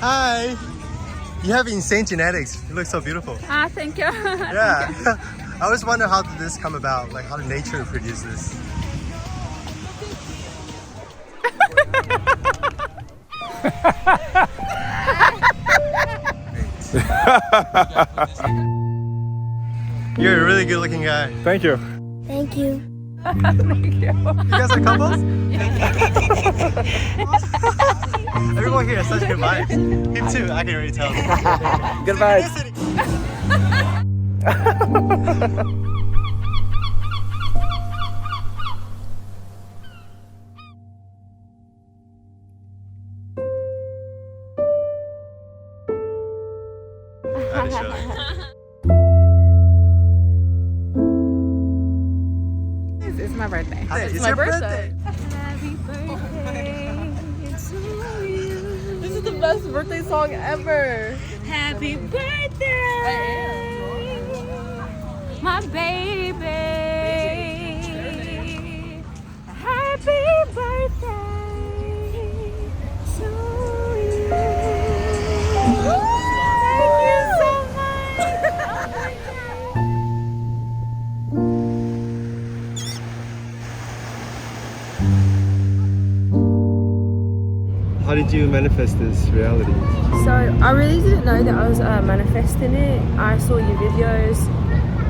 Hi. You have insane genetics. You look so beautiful. Ah, thank you. Yeah. I always wonder how did this come about? Like how did nature produce this? You're a really good looking guy. Thank you. Thank you. Thank you. You guys are couples? Everyone here has such good vibes. Him too, I can already tell. Good vibes. It's my birthday. It's your birthday. Happy birthday to you. This is the best birthday song ever. Happy birthday, my baby. Happy birthday to you. Thank you so much. How did you manifest this reality? So I really didn't know that I was manifesting it. I saw your videos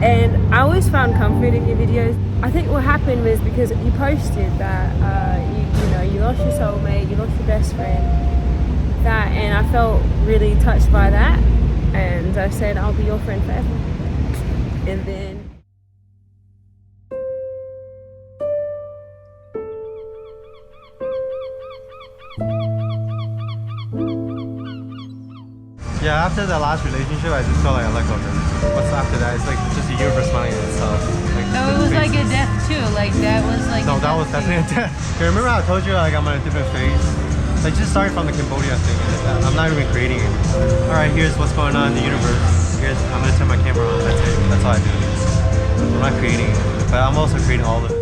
and I always found comfort in your videos. I think what happened was because you posted that you lost your soulmate, you lost your best friend, and I felt really touched by that, and I said I'll be your friend forever. And then Yeah, after the last relationship, I just felt like I let go of him. What's after that? It's like just a universe smiling at itself. Like, No, it was like a death too. Like that was like. no, that was definitely a death. Okay, remember how I told you like I'm on a different phase? Like just starting from the Cambodia thing, and I'm not even creating it. All right, here's what's going on in the universe. I'm gonna turn my camera on. That's it. That's all I do. I'm not creating it, but I'm also creating all of it.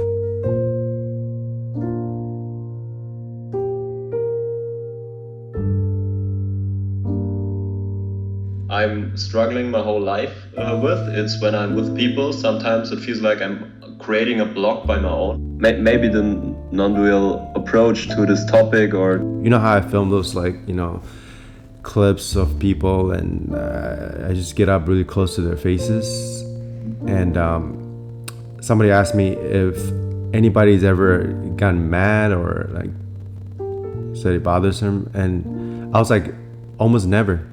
I'm struggling my whole life with. It's when I'm with people, sometimes it feels like I'm creating a block by my own. Maybe the non-dual approach to this topic, or you know how I film those clips of people and I just get up really close to their faces, and somebody asked me if anybody's ever gotten mad or said it bothers them, and I was like, almost never.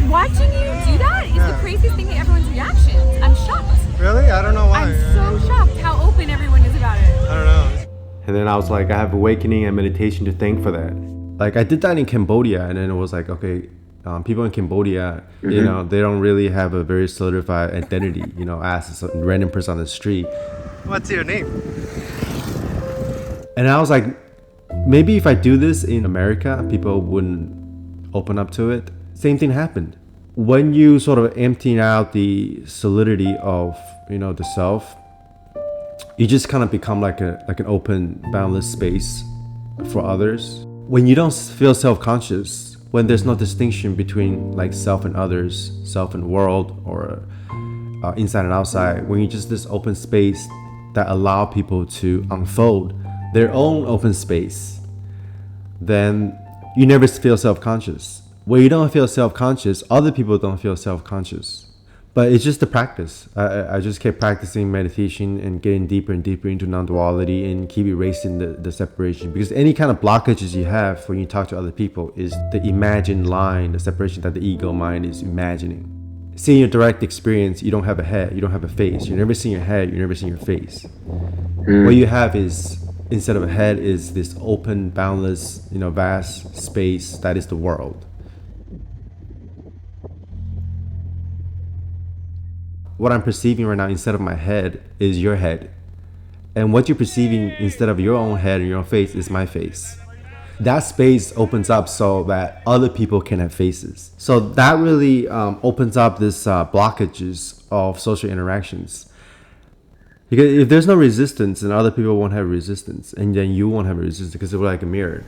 Watching you do that is the craziest thing to everyone's reactions. I'm shocked. Really? I don't know why. I'm so shocked how open everyone is about it. I don't know. And then I was like, I have awakening and meditation to thank for that. Like I did that in Cambodia, and then it was like, okay, people in Cambodia, they don't really have a very solidified identity. Ask a random person on the street, What's your name? and I was like, maybe if I do this in America, people wouldn't open up to it. Same thing happened. When you sort of empty out the solidity of the self, you just kind of become like an open, boundless space for others. When you don't feel self-conscious, when there's no distinction between self and others, self and world, or inside and outside, when you're just this open space that allow people to unfold their own open space, then you never feel self-conscious. When you don't feel self-conscious, other people don't feel self-conscious. But it's just a practice. I just kept practicing meditation and getting deeper and deeper into non-duality and keep erasing the separation. Because any kind of blockages you have when you talk to other people is the imagined line, the separation that the ego mind is imagining. Seeing your direct experience, you don't have a head, you don't have a face. You're never seeing your head, you're never seeing your face. What you have is, instead of a head, is this open, boundless, vast space that is the world. What I'm perceiving right now instead of my head is your head. And what you're perceiving instead of your own head and your own face is my face. That space opens up so that other people can have faces. So that really opens up this blockages of social interactions. Because if there's no resistance, then other people won't have resistance, and then you won't have resistance because it's like a mirror.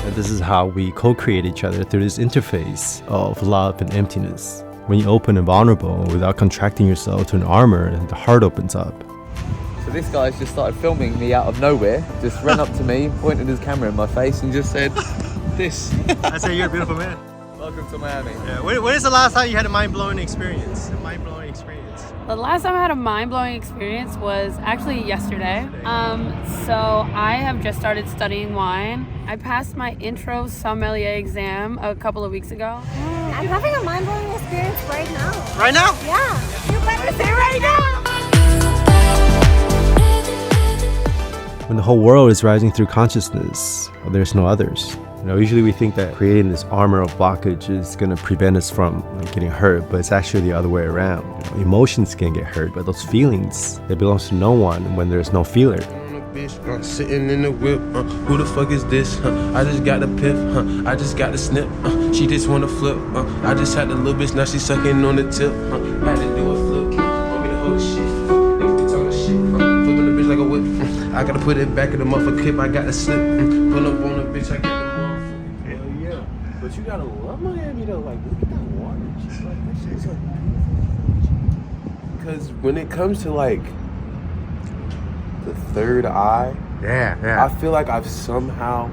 And this is how we co-create each other, through this interface of love and emptiness. When you open and vulnerable without contracting yourself to an armor, the heart opens up. So this guy's just started filming me out of nowhere, just ran up to me, pointed his camera in my face and just said, this. I say you're a beautiful man. Welcome to Miami. Yeah. When is the last time you had a mind-blowing experience? A mind-blowing experience. The last time I had a mind-blowing experience was actually yesterday. So I have just started studying wine. I passed my intro sommelier exam a couple of weeks ago. I'm having a mind-blowing experience right now. Right now? Yeah. You better say right now. When the whole world is rising through consciousness, there's no others. Usually we think that creating this armor of blockage is going to prevent us from getting hurt, but it's actually the other way around. Emotions can get hurt, but those feelings, they belong to no one when there's no feeler. Bitch, sitting in the whip, who the fuck is this? I just got the piff, I just got the snip. She just wanna flip, I just had the little bitch, now she sucking on the tip. Had to do a flip, want me to hold the shit. Niggas be talking shit, flipping the bitch like a whip. I gotta put it back in the motherfucker clip, I got the slip. Pull up on the bitch, I got the motherfucker. Hell yeah, but you gotta love Miami though. Like, look at that water, just like that shit's like. Because when it comes to like the third eye, Yeah. I feel like I've somehow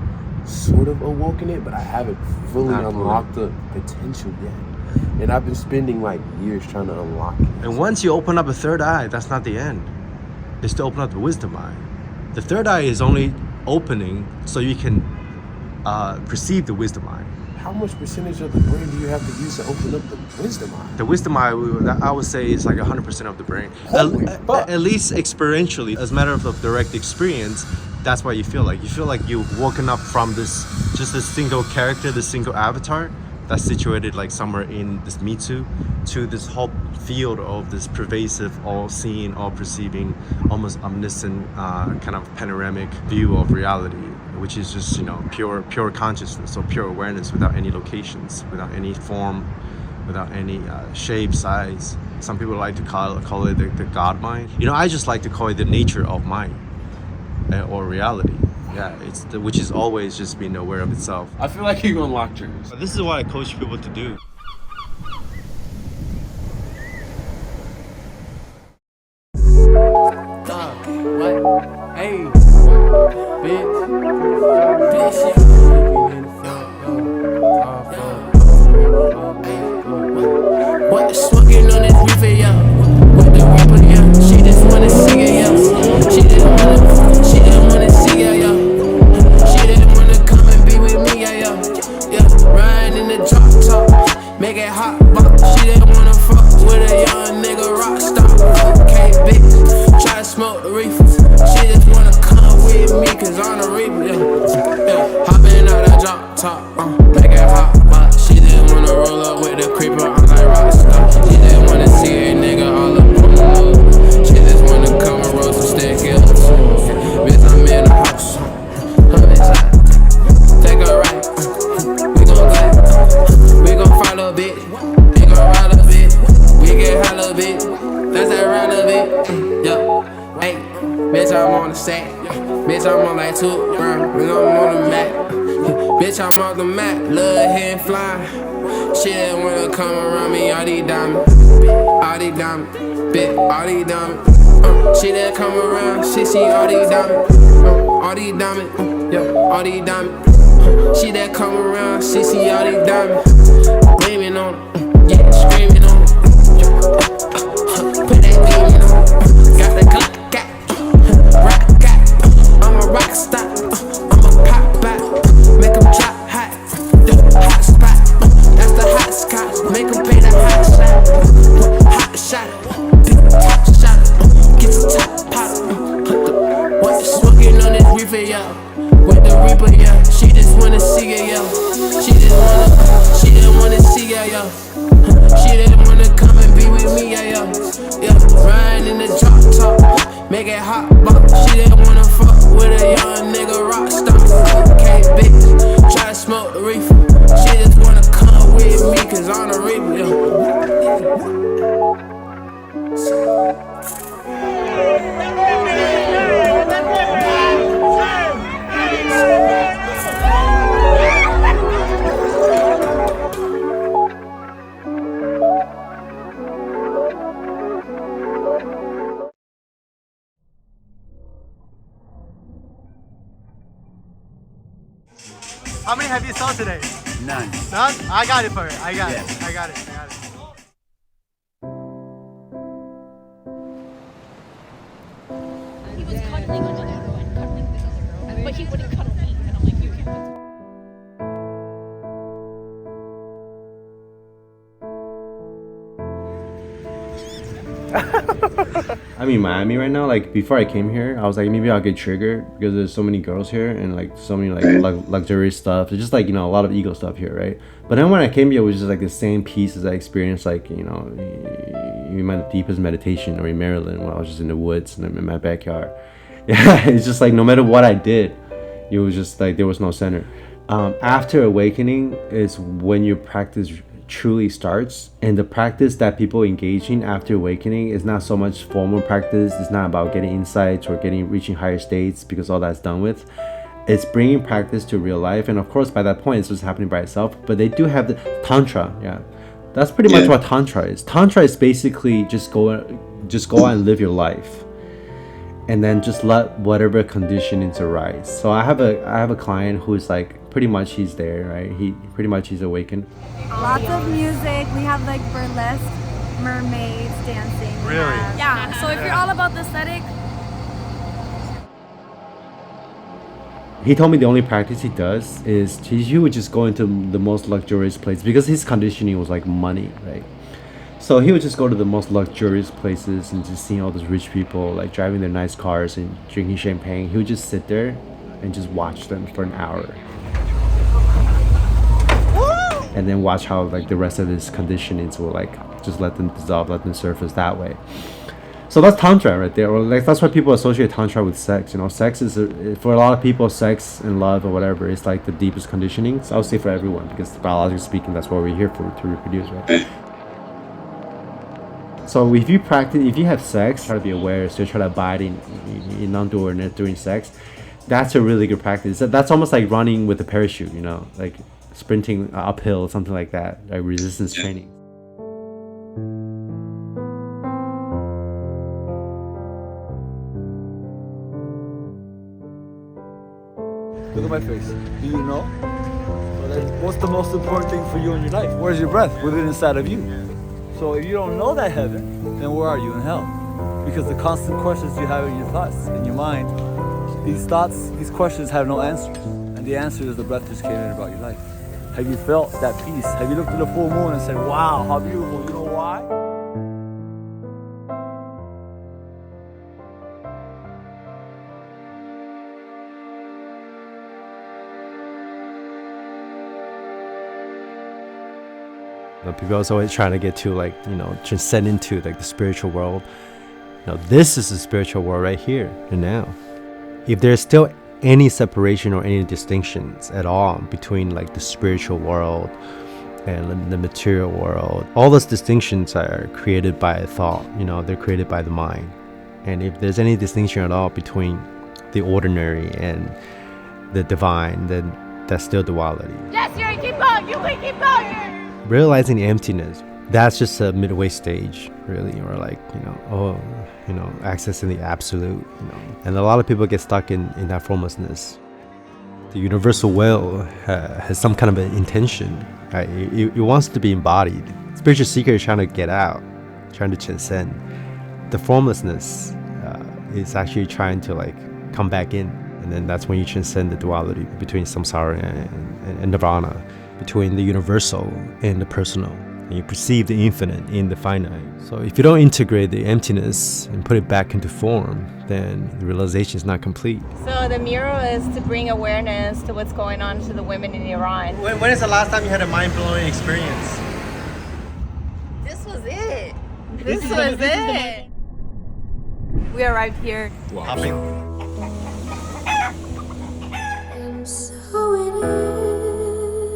sort of awoken it, but I haven't fully unlocked the potential yet. And I've been spending like years trying to unlock it. And once you open up a third eye, that's not the end. It's to open up the wisdom eye. The third eye is only opening so you can perceive the wisdom eye. How much percentage of the brain do you have to use to open up the wisdom eye? The wisdom eye, I would say, is like 100% of the brain. At least experientially, as a matter of direct experience, that's what you feel like. You feel like you've woken up from this single character, this single avatar that's situated like somewhere in this Mitsu, to this whole field of this pervasive, all-seeing, all-perceiving, almost omniscient kind of panoramic view of reality, which is just, pure consciousness or pure awareness without any locations, without any form, without any shape, size. Some people like to call it the God mind. I just like to call it the nature of mind or reality. Yeah, which is always just being aware of itself. I feel like you unlocked yours. This is what I coach people to do. What? Hey, bitch. What the smoking on this reefer, yo? What the rapper, yo? She just wanna sing it, yo. She didn't wanna sing it, yo. She didn't wanna come and be with me, yo. Yeah, riding in the drop top, make it hot box. She didn't wanna fuck with a young nigga rock star. Okay, bitch, try to smoke the reefer. She just wanna come with me, cause I'm the reaper, yeah. Hopping out that drop top, make it hot box. She didn't wanna roll up with the creeper, I'm like rock star. She didn't wanna see a nigga all up on the loop. She just wanna come and roll some steak, yeah. Bitch, I'm in the house, I'm inside. Take a ride, we gon' glide. We gon' follow, bitch. We gon' ride a bit. We get high a bit. That's that ride a bit. Yeah, hey, bitch, I'm on the set. Bitch, I'm on like 2 round. We gon' on the mat. Bitch, I'm off the mat. Lil' hand flying. She didn't wanna come around me. All these diamonds, bitch, all these diamonds. She didn't come around. She see all these diamonds, yeah, all these diamonds. She that come around, she see all these diamonds. Blaming on her, yeah, screaming on her. Put that demon on her. Got the Glock, rock, I'm a rock star, I'm a pop back. Make them drop hot, the hot spot. That's the hot scotch, make them pay the hot shot. Hot shot, top shot, get the top pot. What the smoking on this reefer, yo? With the reaper, yo. She just wanna see it, yo. She didn't wanna see it, yo. She didn't wanna come and be with me, yo. smoke the reefer. She just wanna come with me, cause I'm the reaper, How many have you sold today? None. None? I got it for it. I got it. I got it. He was cuddling another girl and cuddling this other girl, but he wouldn't cuddle me. And I'm like, you can't. I'm in Miami right now. Like before I came here, I was like maybe I'll get triggered because there's so many girls here and like so many like luxurious stuff. It's just like, you know, a lot of ego stuff here, right? But then when I came here, it was just like the same peace as I experienced, like, you know, in my deepest meditation or in Maryland when I was just in the woods and in my backyard. Yeah, it's just like no matter what I did, it was just like there was no center. After awakening is when your practice truly starts, and the practice that people engage in after awakening is not so much formal practice. It's not about getting insights or reaching higher states, because all that's done with. It's bringing practice to real life, and of course by that point it's just happening by itself. But they do have the Tantra. Yeah, that's pretty much what Tantra is. Tantra is basically just go out and live your life, and then just let whatever conditionings arise. So I have a client who's like pretty much he's there, right? He's awakened. Lots of music. We have like burlesque, mermaids dancing. Really? Yeah. So if you're all about the aesthetic. He told me the only practice he does is he would just go into the most luxurious place because his conditioning was like money, right? So he would just go to the most luxurious places and just seeing all those rich people like driving their nice cars and drinking champagne. He would just sit there and just watch them for an hour. And then watch how like the rest of his conditionings will like just let them dissolve, let them surface that way. So that's Tantra right there. Or like that's why people associate Tantra with sex. You know, sex is for a lot of people, sex and love or whatever is like the deepest conditioning. So I would say for everyone, because biologically speaking, that's what we're here for, to reproduce, right? So if you have sex, try to be aware, so try to abide in non-doerness during sex. That's a really good practice. That's almost like running with a parachute, you know, like sprinting uphill, something like that, like resistance training. Look at my face. Do you know? What's the most important thing for you in your life? Where's your breath? Within inside of you. So if you don't know that heaven, then where are you in hell? Because the constant questions you have in your thoughts, in your mind, these thoughts, these questions have no answers. And the answer is the breath just came in about your life. Have you felt that peace? Have you looked at the full moon and said, wow, how beautiful? You know why? People are always trying to get to like, you know, transcend into like the spiritual world. You know, this is the spiritual world right here and now. If there's still any separation or any distinctions at all between like the spiritual world and the material world, all those distinctions are created by thought. You know, they're created by the mind. And if there's any distinction at all between the ordinary and the divine, then that's still duality. Yes, Yuri, keep going. You can keep going. Realizing emptiness, that's just a midway stage, really, or like, you know, accessing the absolute, you know. And a lot of people get stuck in that formlessness. The universal will has some kind of an intention, right? It wants to be embodied. Spiritual seeker is trying to get out, trying to transcend. The formlessness is actually trying to like come back in, and then that's when you transcend the duality between samsara and nirvana, between the universal and the personal. And you perceive the infinite in the finite. So if you don't integrate the emptiness and put it back into form, then the realization is not complete. So the mural is to bring awareness to what's going on to the women in Iran. When is the last time you had a mind-blowing experience? This was it. This was it. We arrived here. Hopping. And so it is.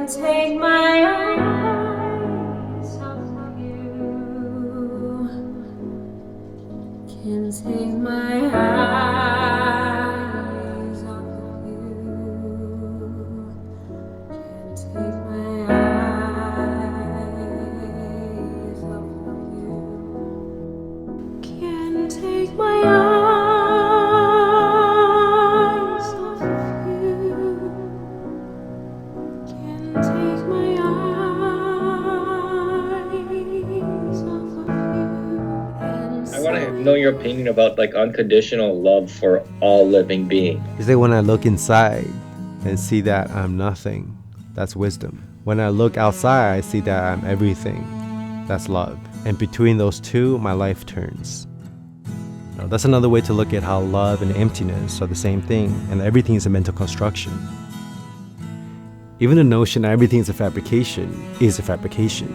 take my eyes off of you. Can't take my eyes off of you. Can't take my eyes off of you. Can't take my eyes off of you. Can't take my eyes off of you. I want to know your opinion about like unconditional love for all living beings. Is that when I look inside and see that I'm nothing, that's wisdom. When I look outside, I see that I'm everything, that's love. And between those two, my life turns. You know, that's another way to look at how love and emptiness are the same thing, and everything is a mental construction. Even the notion that everything is a fabrication is a fabrication.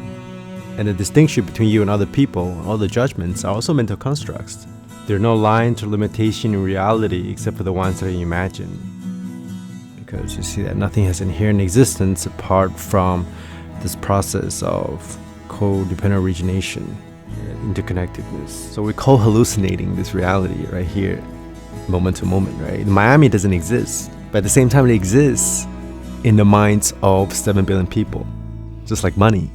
And the distinction between you and other people, all the judgments, are also mental constructs. There are no lines or limitation in reality except for the ones that you imagine. Because you see that nothing has inherent existence apart from this process of codependent origination, interconnectedness. So we're co-hallucinating this reality right here, moment to moment, right? Miami doesn't exist, but at the same time it exists in the minds of 7 billion people, just like money.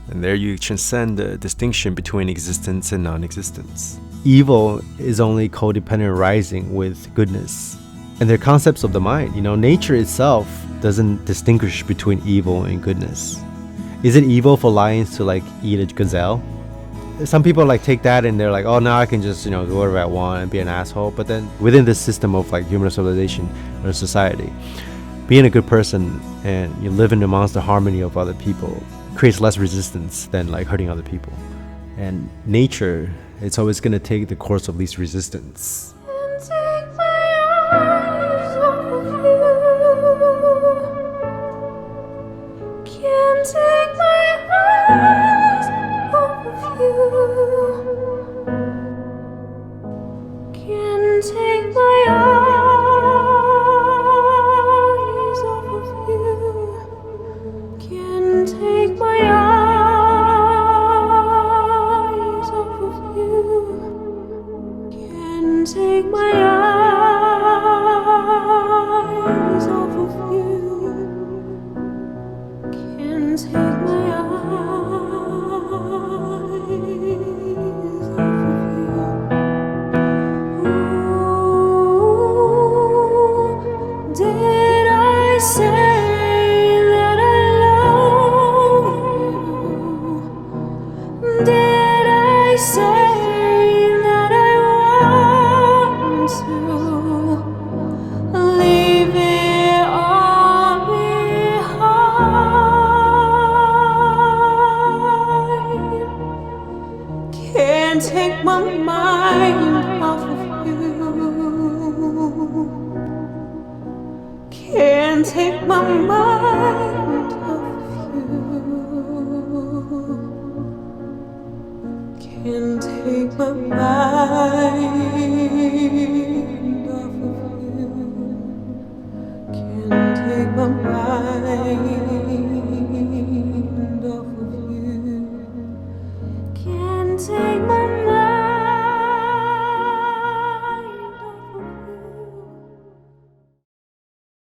And there you transcend the distinction between existence and non-existence. Evil is only codependent arising with goodness. And they're concepts of the mind. You know, nature itself doesn't distinguish between evil and goodness. Is it evil for lions to like eat a gazelle? Some people like take that and they're like, oh, now I can just, do whatever I want and be an asshole. But then within this system of like human civilization or society, being a good person and you live in amongst the harmony of other people creates less resistance than like hurting other people. And nature, it's always going to take the course of least resistance. Can't take my eyes off of you. Can't take my eyes off of you. Can't take my eyes off of you. Can't take my eyes off of you. Can't take my eyes off of you. Can't take my eyes off of you. Ooh, did I say that I love you? Did I say that I want to leave it all behind? Can't take my mind off of you. Can't take my mind off of you. Can't take my mind off of you. Can't take my mind.